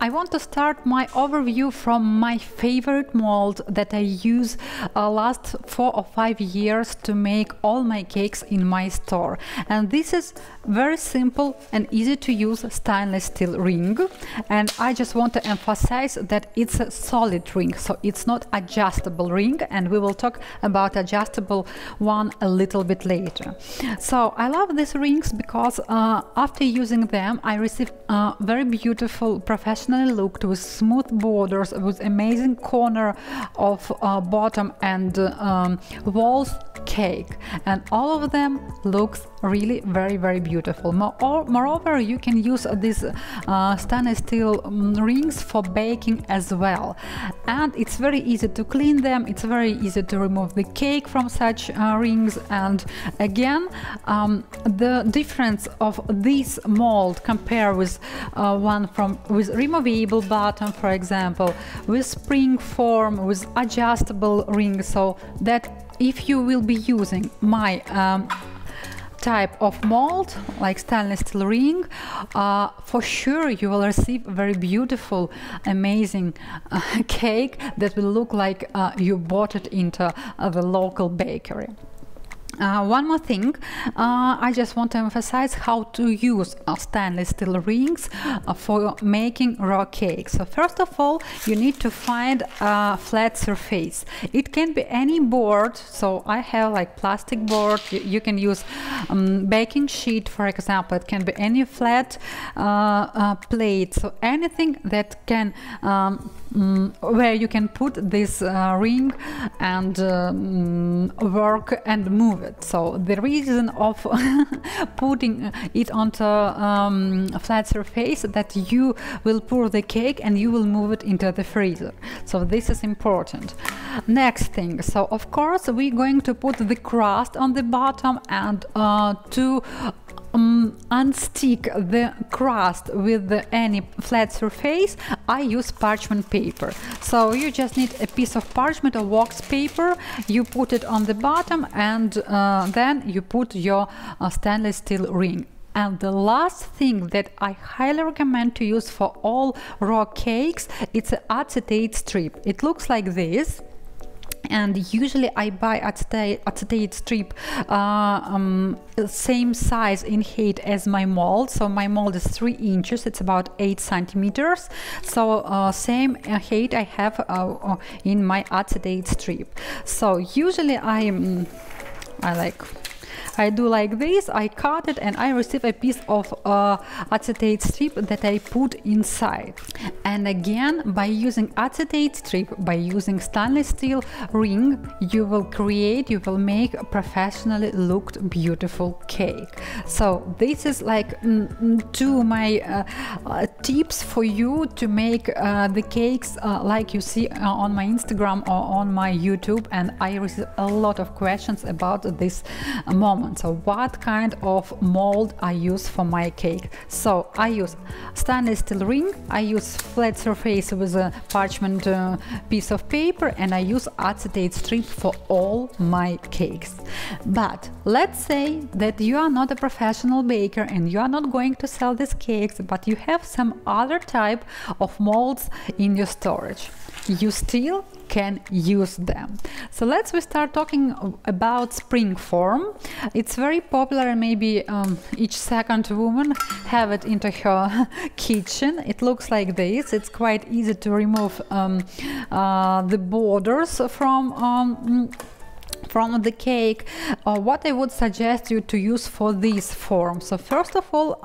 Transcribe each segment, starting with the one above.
I want to start my overview from my favorite mold that I use last 4 or 5 years to make all my cakes in my store. And this is very simple and easy to use stainless steel ring. And I just want to emphasize that it's a solid ring, so it's not adjustable ring, and we will talk about adjustable one a little bit later. So I love these rings because after using them I receive very beautiful professionally looked with smooth borders, with amazing corner of bottom and walls cake, and all of them looks really very beautiful. Moreover, you can use these stainless steel rings for baking as well, and it's very easy to clean them, it's very easy to remove the cake from such rings. And again, the difference of this mold compared with one with removable bottom, for example, with Springform, with adjustable rings, so that if you will be using my type of mold like stainless steel ring, for sure you will receive very beautiful, amazing cake that will look like you bought it into the local bakery. One more thing, I just want to emphasize how to use stainless steel rings for making raw cakes. So first of all, you need to find a flat surface. It can be any board, so I have like plastic board. You can use baking sheet, for example. It can be any flat plate, so anything that can where you can put this ring and work and move it. So the reason of putting it onto a flat surface that you will pour the cake and you will move it into the freezer. So this is important. Next thing, so of course we're going to put the crust on the bottom, and to unstick the crust with any flat surface, I use parchment paper. So you just need a piece of parchment or wax paper, you put it on the bottom, and then you put your stainless steel ring. And the last thing that I highly recommend to use for all raw cakes, it's an acetate strip. It looks like this. And usually I buy acetate strip same size in height as my mold. So my mold is 3 inches, it's about 8 centimeters. So same height I have in my acetate strip. So usually I do like this, I cut it and I receive a piece of acetate strip that I put inside. And again, by using acetate strip, by using stainless steel ring, you will make a professionally looked beautiful cake. So this is like 2 my tips for you to make the cakes like you see on my Instagram or on my YouTube, and I receive a lot of questions about this moment. So what kind of mold I use for my cake? So I use stainless steel ring, I use flat surface with a parchment piece of paper, and I use acetate strip for all my cakes. But let's say that you are not a professional baker and you are not going to sell these cakes, but you have some other type of molds in your storage. You still can use them. So let's start talking about Springform. It's very popular, and maybe each second woman have it into her kitchen. It looks like this. It's quite easy to remove the borders from the cake. What I would suggest you to use for this form. So first of all,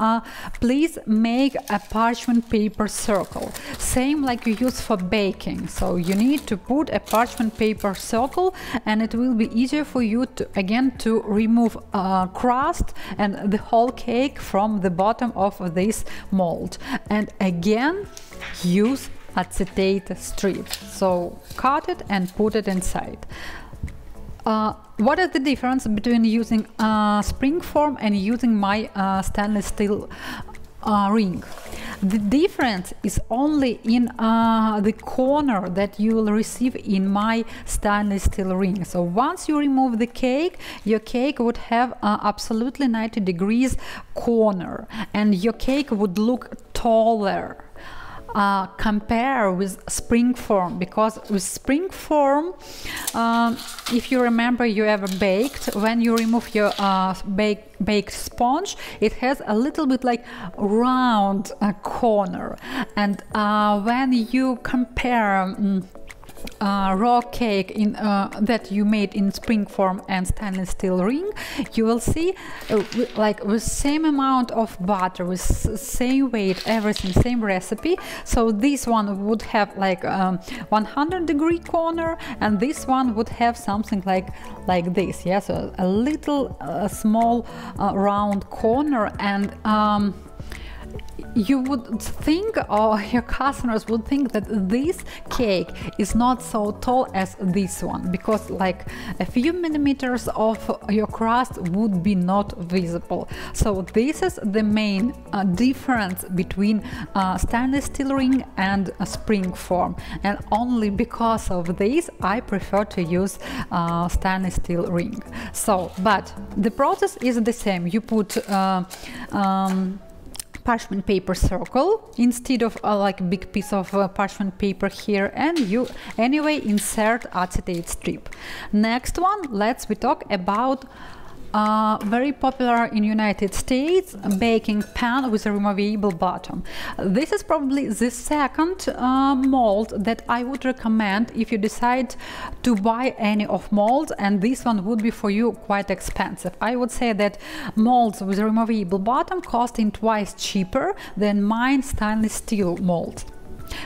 please make a parchment paper circle, same like you use for baking. So you need to put a parchment paper circle, and it will be easier for you to remove crust and the whole cake from the bottom of this mold. And again, use acetate strip. So cut it and put it inside. What is the difference between using Springform and using my stainless steel ring? The difference is only in the corner that you will receive in my stainless steel ring. So once you remove the cake, your cake would have absolutely 90 degrees corner, and your cake would look taller. compare with Springform, because with Springform, if you remember, you ever baked, when you remove your baked sponge, it has a little bit like round corner, and when you compare raw cake in that you made in Springform and stainless steel ring, you will see like with same amount of butter, with same weight, everything, same recipe. So this one would have like 100-degree corner, and this one would have something like this. Yeah, so a little small round corner, and you would think, or your customers would think, that this cake is not so tall as this one, because like a few millimeters of your crust would be not visible. So this is the main difference between stainless steel ring and Springform, and only because of this I prefer to use stainless steel ring. So, but the process is the same. You put parchment paper circle instead of like a big piece of parchment paper here, and you anyway insert acetate strip. Next one, let's we talk about very popular in United States baking pan with a removable bottom. This is probably the second mold that I would recommend if you decide to buy any of molds, and this one would be for you quite expensive. I would say that molds with a removable bottom costing twice cheaper than mine stainless steel mold.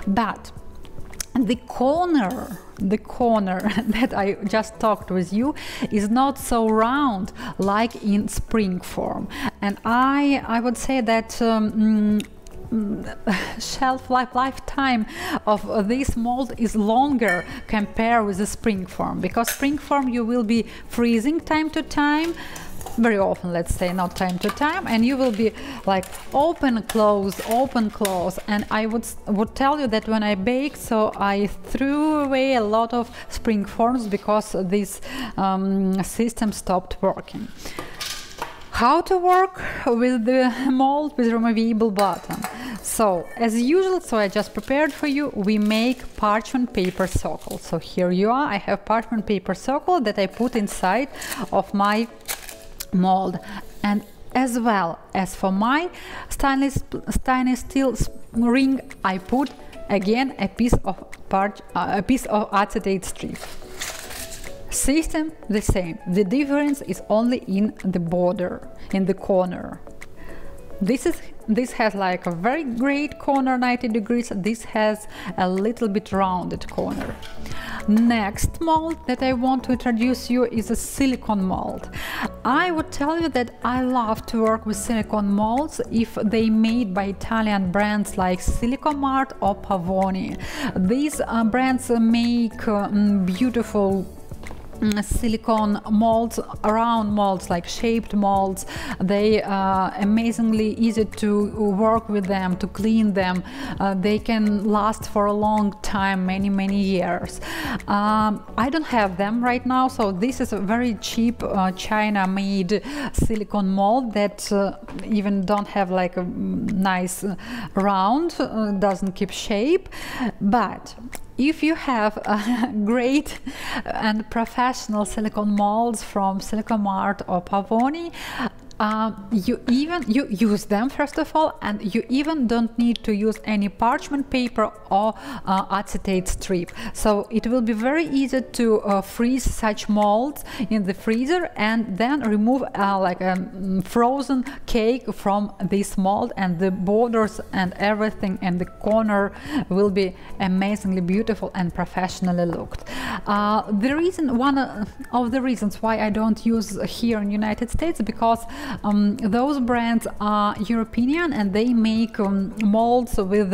But the corner that I just talked with you is not so round like in Springform, and I would say that lifetime of this mold is longer compared with the Springform, because Springform you will be freezing time to time, very often, let's say, not time to time, and you will be like open close, and I would tell you that when I baked, so I threw away a lot of Springforms because this system stopped working. How to work with the mold with removable bottom? So as usual, so I just prepared for you, we make parchment paper circle. So here you are, I have parchment paper circle that I put inside of my mold, and as well as for my stainless steel ring, I put again a piece of acetate strip. System the same, the difference is only in the border, in the corner. This has like a very great corner, 90 degrees. This has a little bit rounded corner. Next mold that I want to introduce you is a silicone mold. I would tell you that I love to work with silicone molds if they made by Italian brands like Silicone Mold or Pavoni. These brands make beautiful silicone molds, round molds, like shaped molds. They are amazingly easy to work with them, to clean them. They can last for a long time, many years. I don't have them right now, so this is a very cheap China-made silicone mold that even don't have like a nice round, doesn't keep shape. But if you have great and professional silicone molds from Silicone Mold or Pavoni, you use them first of all, and you even don't need to use any parchment paper or acetate strip. So it will be very easy to freeze such molds in the freezer and then remove like a frozen cake from this mold, and the borders and everything and the corner will be amazingly beautiful and professionally looked. One of the reasons why I don't use here in United States, because those brands are European and they make molds with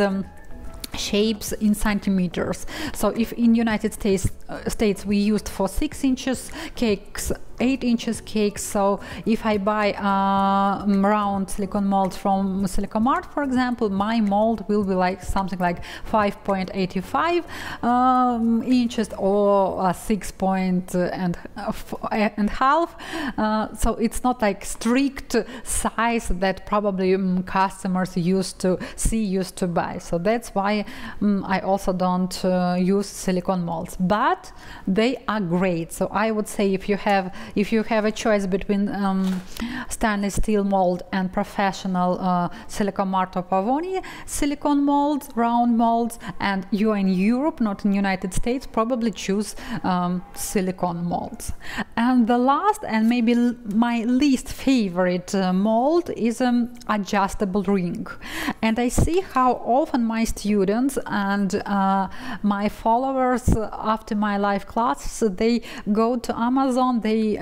shapes in centimeters. So if in United States we used for 6 inches cakes 8 inches cake, so if I buy round silicone mold from Silicone Mold, for example, my mold will be like something like 5.85 inches or 6 and half. So it's not like strict size that probably customers used to buy. So that's why I also don't use silicone molds, but they are great. So I would say if you have a choice between stainless steel mold and professional Silicone Mold or Pavoni silicone molds, round molds, and you are in Europe, not in United States, probably choose silicone molds. And the last and maybe my least favorite mold is adjustable ring. And I see how often my students and my followers after my live classes, they go to Amazon, they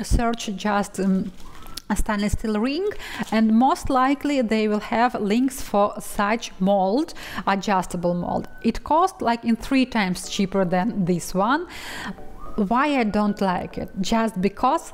search just a stainless steel ring, and most likely they will have links for such mold, adjustable mold. It costs like in 3 times cheaper than this one. Why I don't like it? Just because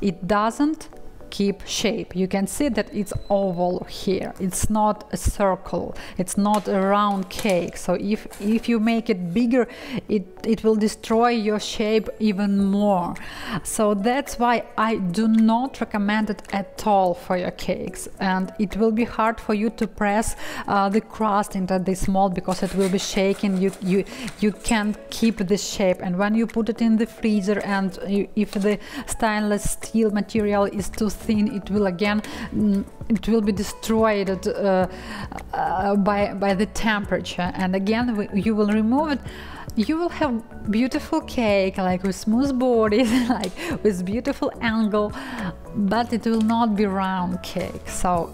it doesn't keep shape. You can see that it's oval here, it's not a circle, it's not a round cake. So if you make it bigger, it will destroy your shape even more. So that's why I do not recommend it at all for your cakes, and it will be hard for you to press the crust into this mold because it will be shaking. You can't keep this shape, and when you put it in the freezer, and if the stainless steel material is too thin, it will again be destroyed by the temperature, and again you will remove it. You will have beautiful cake, like with smooth bodies, like with beautiful angle, but it will not be round cake. So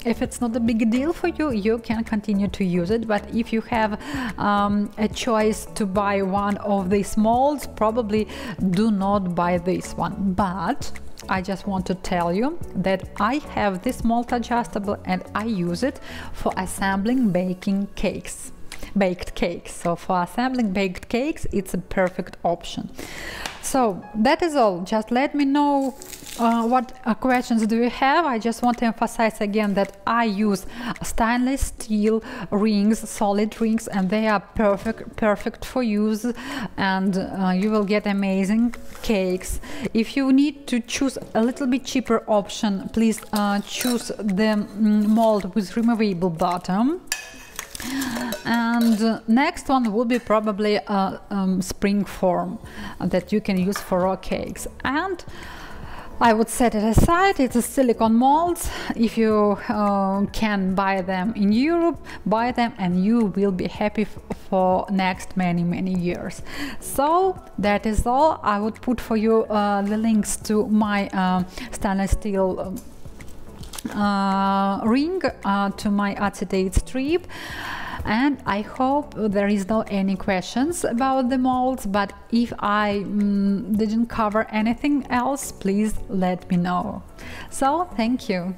if it's not a big deal for you, you can continue to use it. But if you have a choice to buy one of these molds, probably do not buy this one. But I just want to tell you that I have this mold adjustable and I use it for assembling baked cakes. So for assembling baked cakes, it's a perfect option. So that is all. Just let me know what questions do you have. I just want to emphasize again that I use stainless steel rings, solid rings, and they are perfect for use, and you will get amazing cakes. If you need to choose a little bit cheaper option, please choose the mold with removable bottom. And next one will be probably a Springform that you can use for raw cakes, and I would set it aside. It's a silicone molds. If you can buy them in Europe, buy them and you will be happy for next many years. So that is all. I would put for you the links to my stainless steel ring, to my acetate strip, and I hope there is no any questions about the molds. But if I didn't cover anything else, please let me know. So thank you.